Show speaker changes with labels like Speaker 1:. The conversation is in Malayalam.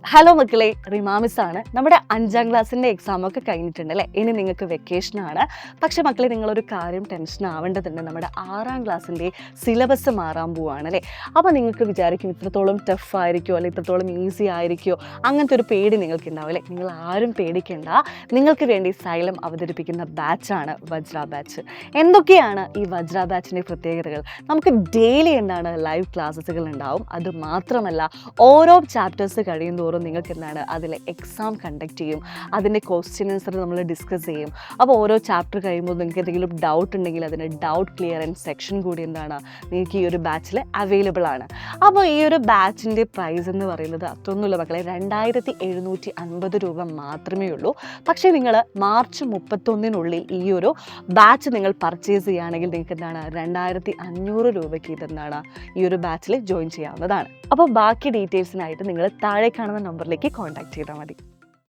Speaker 1: ഹലോ മക്കളെ, റിമാമിസ് ആണ്. നമ്മുടെ 5ാം ക്ലാസ്സിൻ്റെ എക്സാമൊക്കെ കഴിഞ്ഞിട്ടുണ്ട് അല്ലേ? ഇനി നിങ്ങൾക്ക് വെക്കേഷനാണ്. പക്ഷേ മക്കളെ, നിങ്ങളൊരു കാര്യം ടെൻഷൻ ആവേണ്ടതുണ്ട്. നമ്മുടെ 6ാം ക്ലാസ്സിൻ്റെ സിലബസ് മാറാൻ പോവുകയാണ് അല്ലേ? അപ്പോൾ നിങ്ങൾക്ക് വിചാരിക്കും ഇത്രത്തോളം ടഫ് ആയിരിക്കുമോ അല്ലെങ്കിൽ ഇത്രത്തോളം ഈസി ആയിരിക്കുമോ, അങ്ങനത്തെ ഒരു പേടി നിങ്ങൾക്ക് ഉണ്ടാവും അല്ലേ? നിങ്ങൾ ആരും പേടിക്കേണ്ട. നിങ്ങൾക്ക് വേണ്ടി സൈലം അവതരിപ്പിക്കുന്ന ബാച്ചാണ് വജ്ര ബാച്ച്. എന്തൊക്കെയാണ് ഈ വജ്ര ബാച്ചിൻ്റെ പ്രത്യേകതകൾ? നമുക്ക് ഡെയിലി എന്താണ് ലൈവ് ക്ലാസ്സുകൾ ഉണ്ടാവും. അത് മാത്രമല്ല, ഓരോ ചാപ്റ്റേഴ്സ് കഴിയുന്തോറും നിങ്ങൾക്ക് എന്താണ് അതിലെ എക്സാം കണ്ടക്ട് ചെയ്യും. അതിൻ്റെ ക്വസ്റ്റ്യൻ ആൻസർ നമ്മൾ ഡിസ്കസ് ചെയ്യും. അപ്പോൾ ഓരോ ചാപ്റ്റർ കഴിയുമ്പോൾ നിങ്ങൾക്ക് എന്തെങ്കിലും ഡൗട്ട് ഉണ്ടെങ്കിൽ അതിൻ്റെ ഡൗട്ട് ക്ലിയറൻസ് സെക്ഷൻ കൂടി എന്താണ് നിങ്ങൾക്ക് ഈ ഒരു ബാച്ചിൽ അവൈലബിൾ ആണ്. അപ്പോൾ ഈ ഒരു ബാച്ചിൻ്റെ പ്രൈസ് എന്ന് പറയുന്നത് അത്രയൊന്നുമില്ല മക്കളെ, 2750 രൂപ മാത്രമേ ഉള്ളൂ. പക്ഷേ നിങ്ങൾ മാർച്ച് 31 ഈ ഒരു ബാച്ച് നിങ്ങൾ പർച്ചേസ് ചെയ്യുകയാണെങ്കിൽ നിങ്ങൾക്ക് എന്താണ് 2500 രൂപയ്ക്ക് ഇതെന്താണ് ഈ ഒരു ബാച്ചിൽ ജോയിൻ ചെയ്യാവുന്നതാണ്. അപ്പോൾ ബാക്കി ഡീറ്റെയിൽസിനായിട്ട് നിങ്ങൾ താഴെ കാണുന്ന നമ്പറിലേക്ക് കോൺടാക്ട് ചെയ്താൽ മതി.